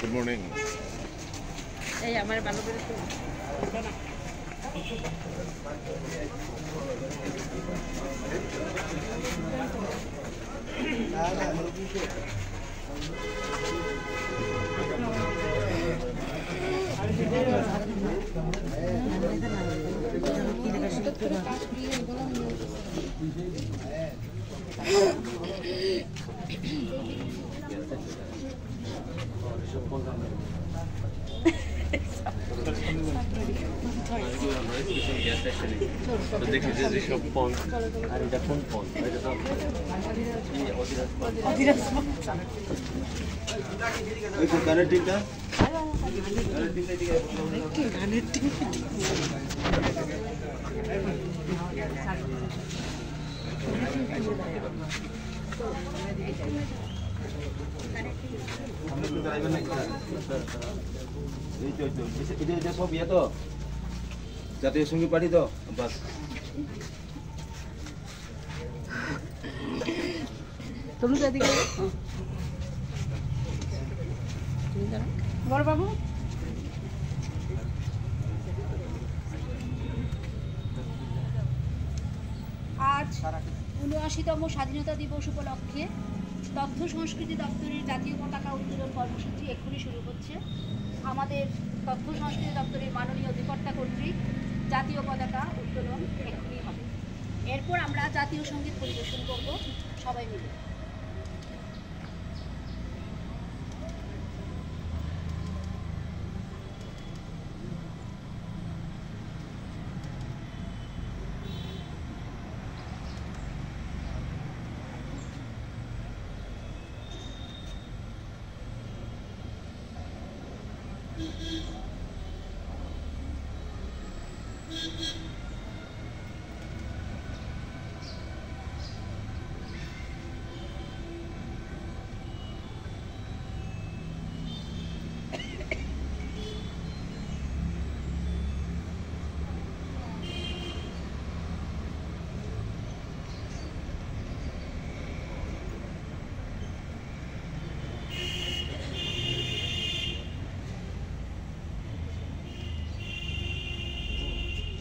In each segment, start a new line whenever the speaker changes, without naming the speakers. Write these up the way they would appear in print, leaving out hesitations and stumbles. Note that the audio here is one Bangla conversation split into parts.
Good morning.
এই আমার ভালো করে তো না
এটা সব ইয়ে তো জাতীয় সঙ্গীত পার্টি তো বাস
তুমি এদিকে বড় বাবু
আজ ৭৯তম স্বাধীনতা দিবস উপলক্ষে তথ্য সংস্কৃতি দপ্তরের জাতীয় পতাকা উত্তোলন কর্মসূচি এক্ষুনি শুরু হচ্ছে। আমাদের তথ্য সংস্কৃতি দপ্তরের মাননীয় অধিকর্তা কর্তৃক জাতীয় পতাকা উত্তোলন এক্ষুনি হবে। এরপর আমরা জাতীয় সঙ্গীত পরিবেশন করব সবাই মিলে।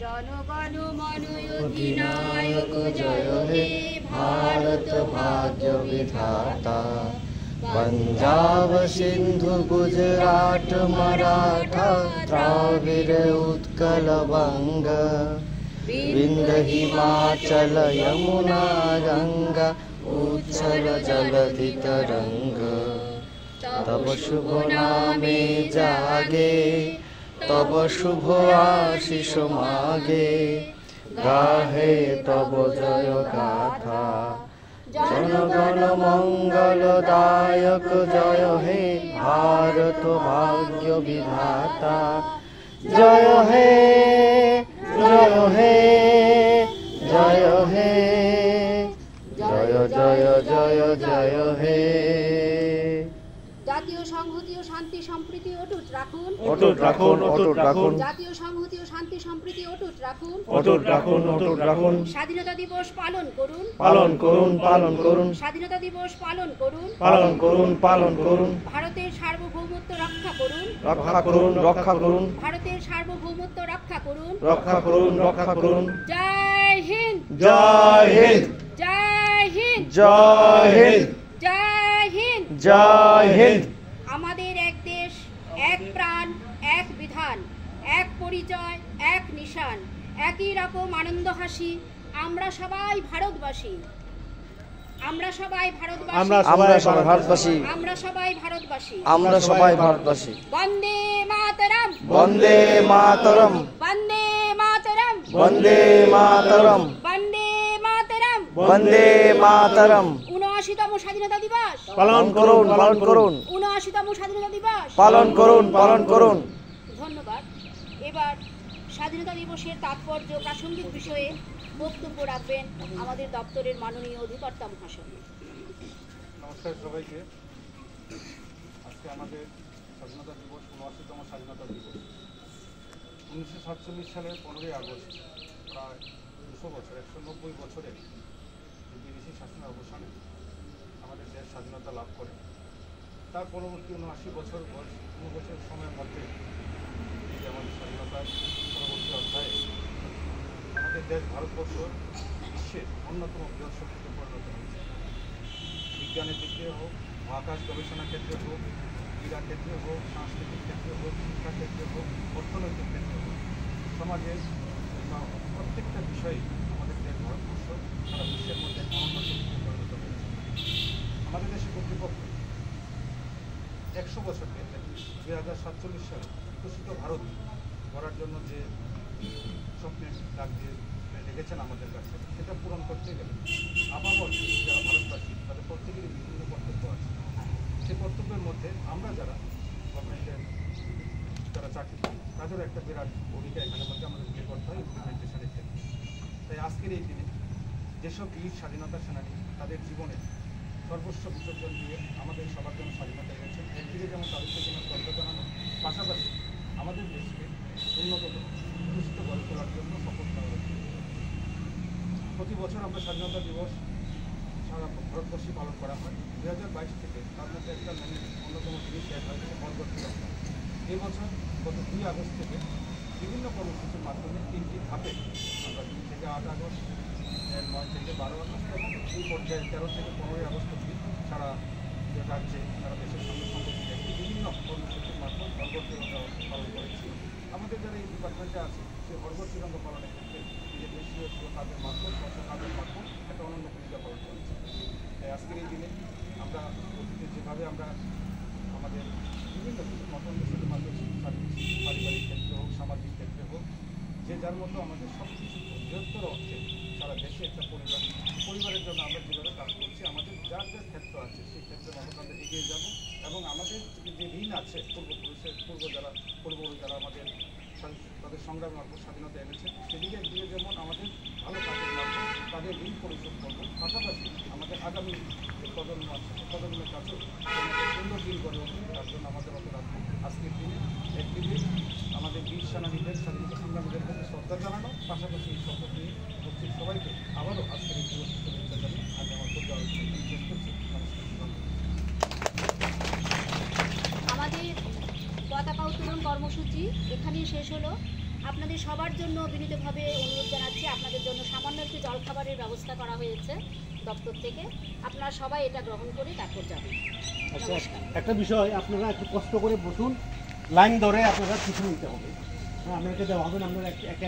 জনগণ মন অধিনায়ক জয় হে ভারত ভাগ্য বিধাতা।
पंजाब सिंधु गुजरात मराठा द्राविड़ उत्कल बंग विंध्य हिमाचल यमुना गंगा उच्छल जलधि तरंग। तब शुभ नामे जागे तब शुभ आशीष मागे गाहे तब जय गाथा। जनगण मंगलदायक जय हे भारत भाग्य विधाता। जय हे जय हे जय हे जय जय जय जय हे।
জাতীয় সংহতি ও শান্তি সম্প্রীতি অটুট রাখুন
অটুট রাখুন অটুট রাখুন।
জাতীয় সংহতি ও শান্তি সম্প্রীতি অটুট রাখুন
অটুট রাখুন অটুট রাখুন।
স্বাধীনতা দিবস পালন করুন
পালন করুন পালন করুন।
স্বাধীনতা দিবস পালন করুন
পালন করুন পালন করুন।
ভারতের সার্বভৌমত্ব রক্ষা করুন
রক্ষা করুন রক্ষা করুন।
ভারতের সার্বভৌমত্ব রক্ষা করুন
রক্ষা করুন রক্ষা করুন।
জয় হিন্দ
জয় হিন্দ
জয় হিন্দ
জয় হিন্দ
জয় হিন্দ
জয় হিন্দ।
আমাদের এক দেশ এক প্রাণ এক বিধান এক পরিচয় এক নিশান একই রকম আনন্দ হাসি। আমরা সবাই ভারতবাসী আমরা সবাই ভারতবাসী
আমরা সবাই ভারতবাসী
আমরা সবাই ভারতবাসী
আমরা সবাই ভারতবাসী।
বন্দে মাতরম
বন্দে মাতরম
বন্দে মাতরম
বন্দে মাতরম
বন্দে মাতরম
বন্দে মাতরম।
৭৯তম স্বাধীনতা দিবস
পালন করুন পালন করুন
৭৯তম স্বাধীনতা দিবস
পালন করুন পালন করুন।
ধন্যবাদ। এবার স্বাধীনতা দিবসের তাৎপর্য প্রাসঙ্গিক বিষয়ে বক্তব্য রাখবেন আমাদের দপ্তরের মাননীয় অধিকর্তা মহাশয়।
নমস্কার সবাইকে। আজকে আমাদের স্বাধীনতা দিবস ৭৯তম স্বাধীনতা দিবস। ১৯৪৭ সালের ১৫ই আগস্ট প্রায় ২০০ বছর ১৯০ বছরে বিদেশি শাসনের অবসানে আমাদের দেশ স্বাধীনতা লাভ করে। তার পরবর্তী 79 বছর বয়স 9 বছরের সময়ের মধ্যে এই যে আমাদের স্বাধীনতার পরবর্তী অধ্যায়ে আমাদের দেশ ভারতবর্ষ বিশ্বের অন্যতম বৃহৎ শক্তিতে পরিণত হয়েছে। বিজ্ঞানের দিক দিয়ে হোক, মহাকাশ গবেষণা ক্ষেত্রে হোক, ক্রীড়া ক্ষেত্রে হোক, সাংস্কৃতিক ক্ষেত্রে হোক, শিক্ষা ক্ষেত্রে হোক, অর্থনৈতিক ক্ষেত্রে হোক, সমাজের প্রত্যেকটা বিষয়ে আমাদের দেশ ভারতবর্ষ সারা বিশ্বের মধ্যে অনন্য শক্তিতে পরিণত হয়েছে। আমাদের দেশের কর্তৃপক্ষ 100 বছরকে 2047 সালে বিকশিত ভারত গড়ার জন্য যে স্বপ্নের ডাক দিয়ে রেখেছেন আমাদের কাছে, সেটা পূরণ করতে গেলে আপামর যারা ভারতবাসী তাদের প্রত্যেকেরই বিভিন্ন কর্তব্য আছে। সেই কর্তব্যের মধ্যে আমরা যারা গভর্নমেন্টের যারা চাকরি করি তাদেরও একটা বিরাট ভূমিকা এখানের মধ্যে আমাদের প্লে করতে হয় ইমপ্লিমেন্টেশনের ক্ষেত্রে। তাই আজকের এই দিনে যেসব বীর স্বাধীনতা সেনানী তাদের জীবনে সর্বস্ব বিসর্জন দিয়ে আমাদের সবার জন্য স্বাধীনতা এনেছেন, একদিকে যেমন তাদেরকে জন্য শ্রদ্ধা জানানো, পাশাপাশি আমাদের দেশকে উন্নততর সুস্থ গড়ে তোলার জন্য শপথ নেওয়া হয়েছে। প্রতি বছর আমরা স্বাধীনতা দিবস সারা ভারতবর্ষে পালন করা হয়। 2022 থেকে তার মধ্যে একটা অন্যতম জিনিস এক হয়েছে বরগড় তিরঙ্গা। এই বছর গত 2 আগস্ট থেকে বিভিন্ন কর্মসূচির মাধ্যমে 3টি ধাপে আমরা 2 থেকে 8 আগস্ট, 9 থেকে 12 আগস্ট এবং এই পর্যায়ে 13 থেকে 15 আগস্ট অবধি সারা রাজ্যে সারা দেশের সঙ্গে সংগঠিত একটি বিভিন্ন কর্মসূচির মাধ্যমে বরগড় তিরঙ্গা পালন করেছি। আমাদের যারা এই ডিপার্টমেন্টে আছে সেই বরগড় তিরঙ্গা পালনের ক্ষেত্রে নিজের দেশীয় কাজের মাধ্যমে কাজের মাধ্যমে একটা অনন্য ভূমিকা পালন করেছে। তাই আজকের এই দিনে আমরা অতীতে যেভাবে আমরা আমাদের বিভিন্ন মতন দেশের মাধ্যমে পারিবারিক ক্ষেত্রে হোক, সামাজিক ক্ষেত্রে হোক, যে যার মতো আমাদের সব কিছু বৃহত্তর অর্থে সারা দেশে একটা পরিবারের জন্য আমরা যেভাবে কাজ করছি, আমাদের যার যার ক্ষেত্র আছে সেই ক্ষেত্রে মতো আমরা এগিয়ে যাব এবং আমাদের যে ঋণ আছে পূর্বপুরুষের পূর্বপুরুষ যারা আমাদের তাদের সংগ্রামের মাধ্যমে স্বাধীনতা এনেছে, সেদিকে একদিকে যেমন আমাদের ভালো কাজের মাধ্যমে তাদের ঋণ পরিশোধ করবো, পাশাপাশি আমাদের আগামী যে প্রজন্ম আছে প্রজন্মের কাছে আমাদের সুন্দর দিন গড়ে ওঠে তার জন্য আমাদের অত রাখবো। আজকের দিনে একদিকে আমাদের বীর সেনানীদের স্বাধীনতা সংগ্রামীদের প্রতি শ্রদ্ধা জানানো, পাশাপাশি এই শপথ নিয়ে উপস্থিত সবাইকে আবারও আজকের এই দিবস শুভেচ্ছা জানিয়ে আমি আমার পূজা শেষ করছি।
আমাদের পতাকা উত্তোলন কর্মসূচি এখানেই শেষ হলো। আপনাদের সবার জন্য বিনীতভাবে অনুরোধ জানাচ্ছি, আপনাদের জন্য সামান্য একটু জলখাবারের ব্যবস্থা করা হয়েছে দপ্তর থেকে, আপনারা সবাই এটা গ্রহণ করে তারপর যাবেন।
একটা বিষয়, আপনারা একটু কষ্ট করে বসুন, লাইন ধরে আপনারা কিছু নিতে হবে। আপনাকে দেওয়া হবে না, আপনারা একটা